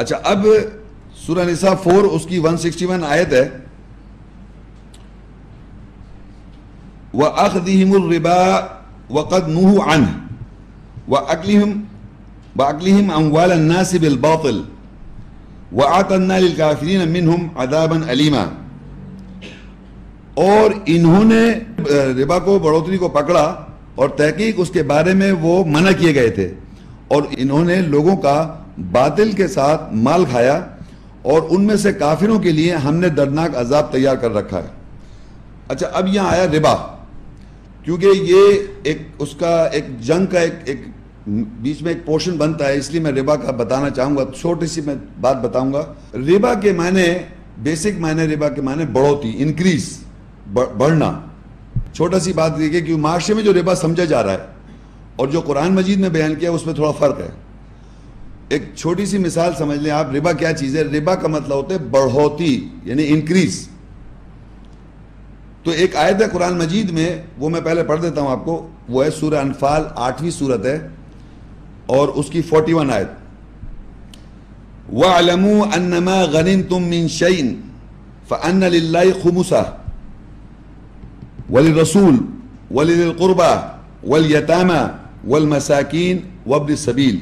اچھا، اب سورہ نساء 4 اس کی 161 آیت ہے، وَأَخْذِهِمُ الرِّبَا وَقَدْ نُهُوا عَنْهُ وَأَكْلِهِمْ أَمْوَالَ النَّاسِ بِالْبَاطِلِ وَأَعْتَدْنَا لِلْكَافِرِينَ مِنْهُمْ عَذَابًا أَلِيمًا۔ اور انہوں نے ربا کو، بڑھوتری کو پکڑا اور تحقیق اس کے بارے میں وہ منع کیے گئے تھے، اور انہوں نے لوگوں کا باطل کے ساتھ مال کھایا، اور ان میں سے کافروں کے لیے ہم نے دردناک عذاب تیار کر رکھا ہے۔ اچھا، اب یہاں آیا ربا، کیونکہ یہ اس کا ایک جنگ کا ایک بیچ میں ایک پورشن بنتا ہے، اس لیے میں ربا کا بتانا چاہوں گا، چھوٹی سی میں بات بتاؤں گا۔ ربا کے معنی، بیسک معنی ربا کے معنی بڑھوتی، انکریز، بڑھنا۔ چھوٹا سی بات یہ کہ معاشرے میں جو ربا سمجھا جا رہا ہے اور جو قرآن مجید میں بیان کیا اس میں تھوڑا فرق ہے۔ ایک چھوٹی سی مثال سمجھ لیں آپ، ربا کیا چیز ہے؟ ربا کا مطلب ہوتا ہے بڑھوتی، یعنی انکریز۔ تو ایک آیت ہے قرآن مجید میں، وہ میں پہلے پڑھ دیتا ہوں آپ کو، وہ ہے سورہ انفال، 8ویں سورت ہے اور اس کی 41 آیت۔ وَاعْلَمُوا أَنَّمَا غَنِمْتُم مِّن شَيْءٍ فَأَنَّ لِلَّهِ خُمُسَهُ وَلِلرَّسُولِ وَلِذِي الْقُرْبَى وَالْيَتَامَى وَالْمَسَاكِينِ وَابْنِ السَّبِيلِ۔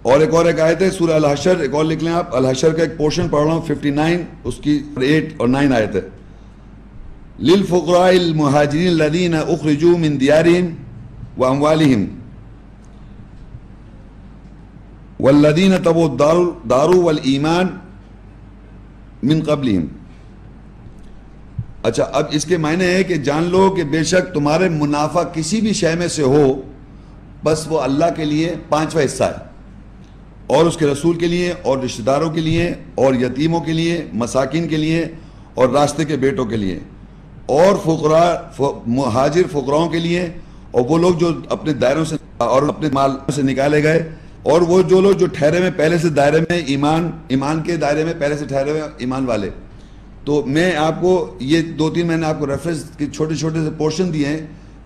اور ایک آیت ہے سورہ الحشر، ایک اور لکھ لیں آپ، الحشر کا ایک پورشن پڑھ رہا ہوں، 59 اس کی 8 اور 9 آیت ہے۔ لِلْفُقَرَاءِ الْمُهَاجِرِينَ الَّذِينَ أُخْرِجُوا مِنْ دِيَارِهِمْ وَأَمْوَالِهِمْ وَالَّذِينَ تَبَوَّءُوا الدَّارَ وَالْإِيمَانَ مِنْ قَبْلِهِمْ۔ اچھا، اب اس کے معنی ہے کہ جان لو کہ بے شک تمہارے منافع کسی بھی شے میں سے ہو، بس وہ اللہ کے لیے 5واں حصہ ہے، اور اس کے رسول کے لیے، اور رشتہ داروں کے لیے، اور یتیموں کے لیے، مساکین کے لیے، اور راستے کے بیٹوں کے لیے، اور فقراء، مہاجر فقراؤں کے لیے، اور وہ لوگ جو اپنے دائروں سے اور اپنے مال سے نکالے گئے، اور وہ جو لوگ جو ٹھہرے میں پہلے سے دائرے میں ایمان کے دائرے میں پہلے سے ٹھہرے ہوئے ایمان والے۔ تو میں آپ کو یہ 2-3 میں نے آپ کو ریفرنس کے چھوٹے چھوٹے سے پورشن دیے ہیں،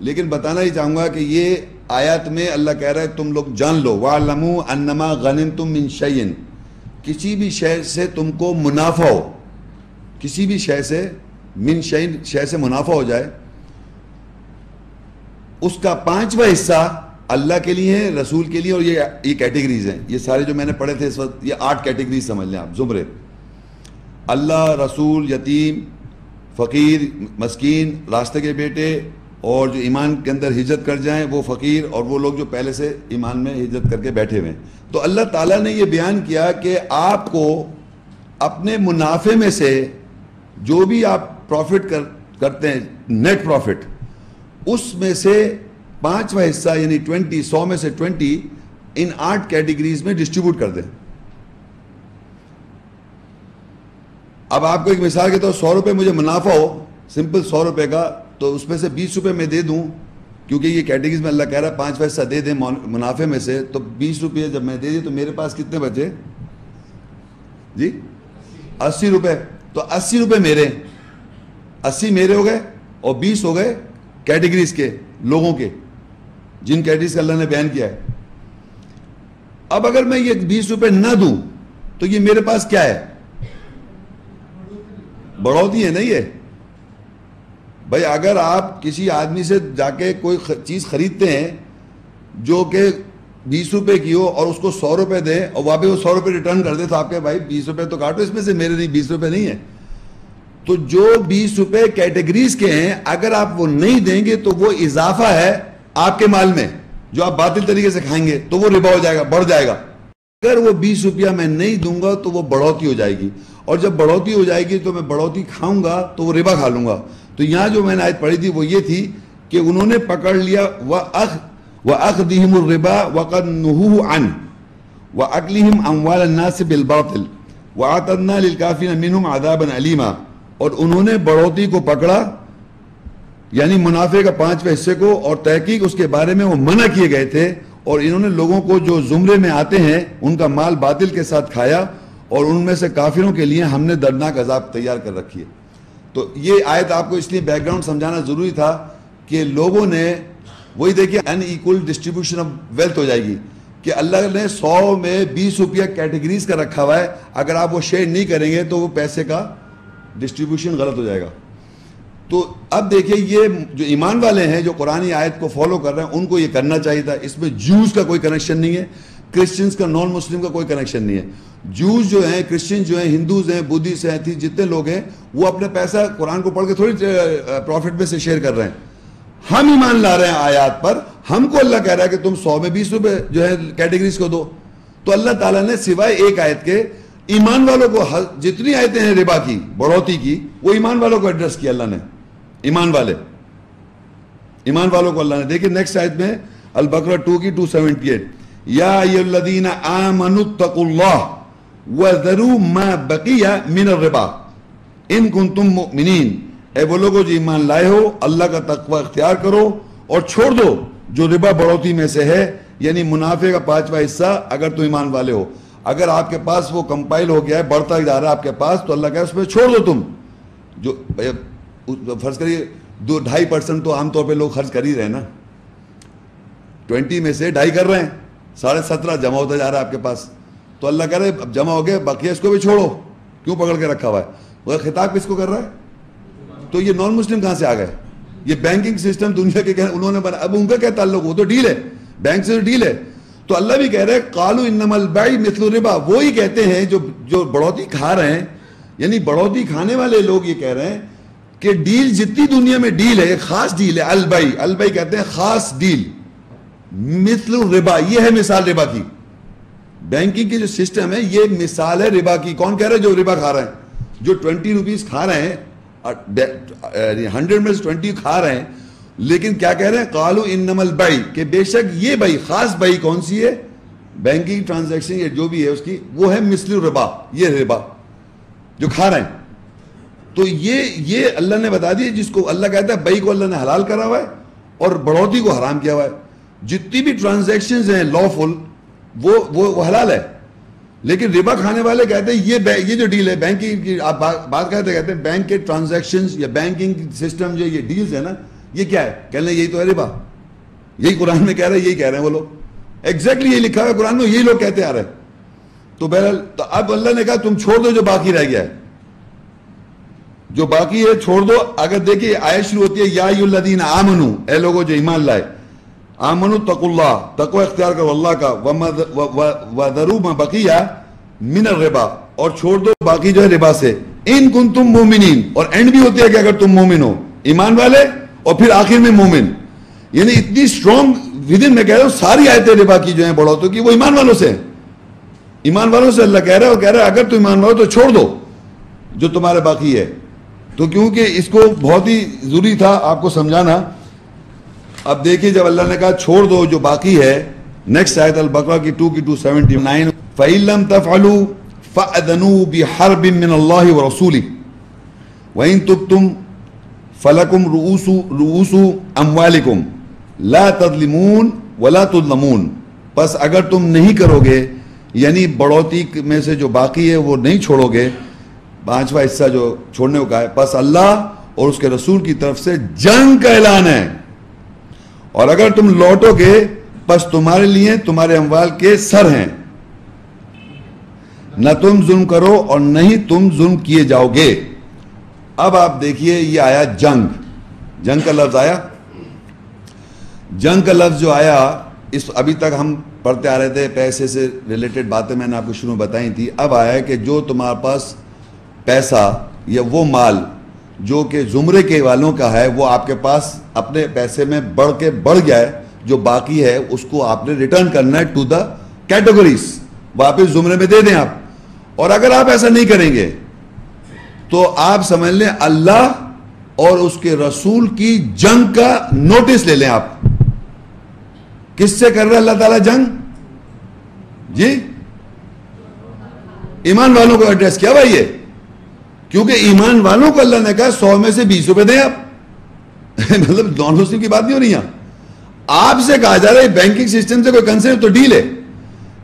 لیکن بتانا ہی چاہوں گا کہ یہ آیات میں اللہ کہہ رہا ہے تم لوگ جان لو، وَاعْلَمُوا أَنَّمَا غَنِمْتُم مِّن شَيْءٍ، کسی بھی شے سے تم کو منافع ہو، کسی بھی شے سے، من شیء، شے سے منافع ہو جائے، اس کا 5واں حصہ اللہ کے لیے ہے، رسول کے لیے، اور یہ کیٹیگریز ہیں، یہ سارے جو میں نے پڑھے تھے اس وقت، یہ 8 کیٹیگریز سمجھ لیں آپ، زمرے: اللہ، رسول، یتیم، فقیر، مسکین، راستے کے بیٹے، اور جو ایمان کے اندر ہجرت کر جائیں وہ فقیر، اور وہ لوگ جو پہلے سے ایمان میں ہجرت کر کے بیٹھے ہوئے ہیں۔ تو اللہ تعالیٰ نے یہ بیان کیا کہ آپ کو اپنے منافع میں سے جو بھی آپ پروفٹ کرتے ہیں، نیٹ پروفٹ، اس میں سے 5واں حصہ یعنی 20، 100 میں سے 20 ان 8 کیٹیگریز میں ڈسٹریبیوٹ کر دیں۔ اب آپ کو ایک مثال کے طور 100 روپے مجھے منافع ہو، سمپل 100 روپے کا، تو اس میں سے 20 روپے میں دے دوں، کیونکہ یہ کیٹیگریز میں اللہ کہہ رہا ہے 5واں حصہ دے دیں منافع میں سے، تو 20 روپے جب میں دے دی تو میرے پاس کتنے بچے؟ جی 80 روپے۔ تو 80 روپے میرے، 80 میرے ہو گئے، اور 20 ہو گئے کیٹیگریز کے لوگوں کے، جن کیٹیگریز کا اللہ نے بیان کیا ہے۔ اب اگر میں یہ 20 روپے نہ دوں تو یہ میرے پاس کیا ہے؟ بڑھوتی ہے نا یہ۔ بھائی اگر آپ کسی آدمی سے جا کے کوئی چیز خریدتے ہیں جو کہ 20 روپے کی ہو اور اس کو 100 روپے دیں اور واپس وہ 100 روپے ریٹرن کر دے، تو آپ کے بھائی 20 روپے تو کاٹو اس میں سے، میرے نہیں 20 روپے نہیں ہے۔ تو جو 20 روپے کیٹیگریز کے ہیں اگر آپ وہ نہیں دیں گے تو وہ اضافہ ہے آپ کے مال میں جو آپ باطل طریقے سے کھائیں گے، تو وہ ربا ہو جائے گا، بڑھ جائے گا۔ اگر وہ 20 روپیہ میں نہیں دوں گا تو وہ بڑھوتی ہو جائے گی، اور جب بڑھوتی ہو جائے گی تو میں بڑھوتی کھاؤں گا تو وہ ربا کھا لوں گا۔ تو یہاں جو میں نے آیت پڑھی تھی وہ یہ تھی کہ انہوں نے پکڑ لیا وَأَخْذِهِمُ الرِّبَا وَقَدْ نُهُوا عَنْهُ وَأَكْلِهِمْ أَمْوَالَ النَّاسِ بِالْبَاطِلِ وَأَعْتَدْنَا لِلْكَافِرِينَ مِنْهُمْ عَذَابًا أَلِيمًا۔ اور انہوں نے بڑھوتی کو پکڑا، یعنی منافع کا 5واں حصے کو، اور تحقیق اس کے بارے میں وہ منع کیے گئے تھے، اور انہوں نے لوگوں کو جو زمرے میں آتے ہیں ان کا مال باطل کے ساتھ کھایا، اور ان میں سے کافروں کے لیے ہم نے دردناک عذاب تیار کر رکھی ہے۔ تو یہ آیت آپ کو اس لیے بیک گراؤنڈ سمجھانا ضروری تھا کہ لوگوں نے، وہی دیکھیے ان ایکول ڈسٹریبیوشن آف ویلتھ ہو جائے گی، کہ اللہ نے 100 میں 20 روپیہ کیٹیگریز کا رکھا ہوا ہے, اگر آپ وہ شیئر نہیں کریں گے تو وہ پیسے کا ڈسٹریبیوشن غلط ہو جائے گا. تو اب دیکھیں یہ جو ایمان والے ہیں جو قرآنی آیت کو فالو کر رہے ہیں ان کو یہ کرنا چاہیے تھا. اس میں جوز کا کوئی کنیکشن نہیں ہے, کرسچنز کا نان مسلم کا کوئی کنیکشن نہیں ہے. جوز جو ہیں, کرسچن جو ہیں, ہندوز ہیں, بدھسٹ ہیں, جتنے لوگ ہیں وہ اپنے پیسہ قرآن کو پڑھ کے تھوڑی پروفٹ میں سے شیئر کر رہے ہیں. ہم ایمان لا رہے ہیں آیات پر, ہم کو اللہ کہہ رہا ہے کہ تم 100 میں 20 روپے جو ہے کیٹیگریز کو دو. تو اللہ تعالیٰ نے سوائے ایک آیت کے ایمان والوں کو, جتنی آیتیں ہیں ربا کی, بڑھوتی کی, وہ ایمان والوں کو ایڈریس کیا اللہ نے. ایمان والوں کو اللہ نے. دیکھیں نیکسٹ آیت میں البقرہ 2 کی 278, یا ایھا الذین آمنوا اتقوا اللہ وذروا ما بقی من الربا ان کنتم مؤمنین. اے وہ لوگوں جو ایمان لائے ہو, اللہ کا تقوی اختیار کرو اور چھوڑ دو جو ربا بڑھوتی میں سے ہے, یعنی منافع کا 5واں حصہ, اگر تو ایمان والے ہو. اگر آپ کے پاس وہ کمپائل ہو گیا ہے, بڑھتا ہی جا رہا ہے آپ کے پاس, تو اللہ کہے اس میں چھوڑ دو. تم جو فرض کریے 2.5% تو عام طور پہ لوگ خرچ کر ہی رہے ہیں نا, 20 میں سے 2.5 کر رہے ہیں, 17.5 جمع ہوتا جا رہا ہے آپ کے پاس. تو اللہ کہہ رہے اب جمع ہو گئے, باقی اس کو بھی چھوڑو, کیوں پکڑ کے رکھا ہوا ہے. وہ خطاب کس کو کر رہا ہے؟ تو یہ نان مسلم کہاں سے آ گئے؟ یہ بینکنگ سسٹم دنیا کے انہوں نے بنا, اب ان کا کیا تعلق؟ وہ تو ڈیل ہے, بینک سے ڈیل ہے. تو اللہ بھی کہہ رہے ہیں قالوا انما البیع مثل الربا, وہی کہتے ہیں جو بڑھوتی کھا رہے ہیں, یعنی بڑھوتی کھانے والے لوگ یہ کہہ رہے ہیں کہ ڈیل جتنی دنیا میں ڈیل ہے, خاص ڈیل ہے, البیع کہتے ہیں خاص ڈیل, مثل الربا, یہ ہے مثال ربا کی. بینکنگ کی جو سسٹم ہے یہ مثال ہے ربا کی. کون کہہ رہے ہیں؟ جو ربا کھا رہے ہیں, جو 20 روپیز کھا رہے ہیں, 100 میں سے 20 کھا رہے ہیں, لیکن کیا کہہ رہے ہیں؟ قالوا انما البیع, کہ بے شک یہ بیع, خاص بیع کون سی ہے؟ بینکنگ ٹرانزیکشن یا جو بھی ہے اس کی, وہ ہے مثل الربا, یہ ربا جو کھا رہے ہیں. تو یہ اللہ نے بتا دیا, جس کو اللہ کہتا ہے بیع کو اللہ نے حلال کرا ہوا ہے اور بڑھوتی کو حرام کیا ہوا ہے. جتنی بھی ٹرانزیکشنز ہیں لافل وہ حلال ہے, لیکن ربا کھانے والے کہتے ہیں یہ جو ڈیل ہے بینکنگ کی, آپ بات کہتے ہیں بینک کے ٹرانزیکشنز یا بینکنگ سسٹم جو یہ ڈیلز ہے نا, یہ کیا ہے؟ کہنے لیں یہی تو ہے ربا. یہی قرآن میں کہہ رہے ہیں, یہی کہہ رہے ہیں وہ لوگ, ایگزیکٹلی یہی لکھا ہوا ہے قرآن میں, یہی لوگ کہتے آ رہے ہیں. تو بہرحال تو اب اللہ نے کہا تم چھوڑ دو جو باقی رہ گیا ہے, جو باقی ہے چھوڑ دو. اگر دیکھیے آیت شروع ہوتی ہے یا ایھا الذین آمنوا, اے لوگوں جو ایمان لائے, آمنوا اتقوا اللہ, تقوی اختیار کرو اللہ کا, وذروا ما بقی من الربا, اور چھوڑ دو باقی جو ہے ربا سے, ان کنتم مومنین, اور اینڈ بھی ہوتی ہے کہ اگر تم مومن ہو, ایمان والے, اور پھر آخر میں مومن. یعنی اتنی اسٹرانگ ودن, میں کہہ رہا ہوں ساری آیتیں ربا کی جو ہیں بڑھوتوں کی, وہ ایمان والوں سے, ایمان والوں سے اللہ کہہ رہا ہے, اور کہہ رہا ہے اگر تم ایمان والو تو چھوڑ دو جو تمہارے باقی ہے. تو کیونکہ اس کو بہت ہی ضروری تھا آپ کو سمجھانا. اب دیکھیے جب اللہ نے کہا چھوڑ دو جو باقی ہے, نیکسٹ آیت البقرہ کی 2 کی 279, فَإِن لَمْ تَفْعَلُوا فَأْذَنُوا بِحَرْبٍ مِّنَ اللَّهِ وَرَسُولِهِ وَإِن تُبْتُمْ فَلَكُمْ رُؤُوسُ أَمْوَالِكُمْ لَا تَظْلِمُونَ وَلَا تُظْلَمُونَ. بس اگر تم نہیں کرو گے, یعنی بڑھوتی میں سے جو باقی ہے وہ نہیں چھوڑو گے, 5واں حصہ جو چھوڑنے کو کہا ہے, بس اللہ اور اس کے رسول کی طرف سے جنگ کا اعلان ہے, اور اگر تم لوٹو گے بس تمہارے لیے تمہارے اموال کے سر ہیں, نہ تم ظلم کرو اور نہیں تم ظلم کیے جاؤ گے. اب آپ دیکھیے یہ آیا جنگ کا لفظ آیا. جنگ کا لفظ جو آیا, اس ابھی تک ہم پڑھتے آ رہے تھے, پیسے سے ریلیٹڈ باتیں میں نے آپ کو شروع میں بتائی تھی. اب آیا ہے کہ جو تمہارے پاس پیسہ یا وہ مال جو کہ زمرے کے والوں کا ہے, وہ آپ کے پاس اپنے پیسے میں بڑھ گیا ہے, جو باقی ہے اس کو آپ نے ریٹرن کرنا ہے ٹو دا کیٹیگریز, واپس زمرے میں دے دیں آپ. اور اگر آپ ایسا نہیں کریں گے تو آپ سمجھ لیں اللہ اور اس کے رسول کی جنگ کا نوٹس لے لیں آپ. کس سے کر رہا ہے اللہ تعالیٰ جنگ؟ جی ایمان والوں کو ایڈریس کیا بھائی یہ, کیونکہ ایمان والوں کو اللہ نے کہا 100 میں سے 20 روپے دیں آپ. مطلب نان مسلم کی بات نہیں ہو رہی یہاں, آپ سے کہا جا رہا ہے بینکنگ سسٹم سے کوئی کنسرن تو ڈیل ہے,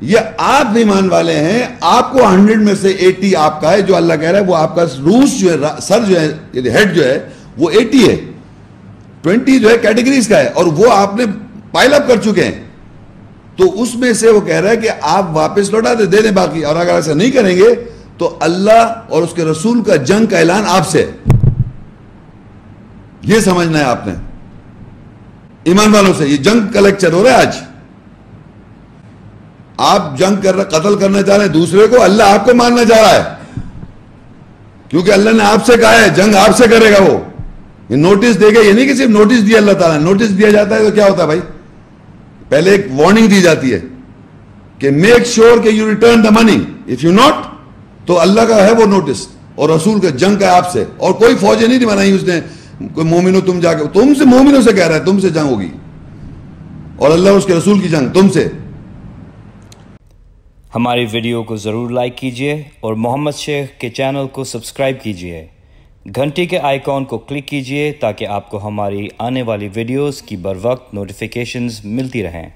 یہ آپ ایمان والے ہیں, آپ کو 100 میں سے 80 آپ کا ہے, جو اللہ کہہ رہا ہے وہ آپ کا روس جو ہے, سر جو ہے, ہیڈ جو ہے وہ 80 ہے, 20 جو ہے کیٹیگریز کا ہے, اور وہ آپ نے پائل اپ کر چکے ہیں. تو اس میں سے وہ کہہ رہا ہے کہ آپ واپس لوٹا دے دیں باقی, اور اگر ایسا نہیں کریں گے تو اللہ اور اس کے رسول کا جنگ کا اعلان آپ سے. یہ سمجھنا ہے آپ نے ایمان والوں سے. یہ جنگ کا لیکچر ہو رہا ہے آج. آپ جنگ کر رہے, قتل کرنا چاہ رہے ہیں دوسرے کو, اللہ آپ کو مارنا چاہ رہا ہے, کیونکہ اللہ نے آپ سے کہا ہے جنگ آپ سے کرے گا. وہ یہ نوٹس دے گا, یہ نہیں کہ صرف نوٹس دیا اللہ تعالیٰ. نوٹس دیا جاتا ہے تو کیا ہوتا ہے بھائی, پہلے ایک وارننگ دی جاتی ہے کہ میک شیور کہ you return the money, if you not, تو اللہ کا ہے وہ نوٹس, اور رسول کا جنگ کا آپ سے. اور کوئی فوجیں نہیں بنائی اس نے, کوئی مومنو تم جا کے, تم سے مومنوں سے کہہ رہا ہے تم سے جنگ ہوگی, اور اللہ اور اس کے رسول کی جنگ تم سے. ہماری ویڈیو کو ضرور لائک کیجیے اور محمد شیخ کے چینل کو سبسکرائب کیجیے. گھنٹی کے آئیکن کو کلک کیجیے تاکہ آپ کو ہماری آنے والی ویڈیوز کی بر وقت نوٹیفیکیشنز ملتی رہیں.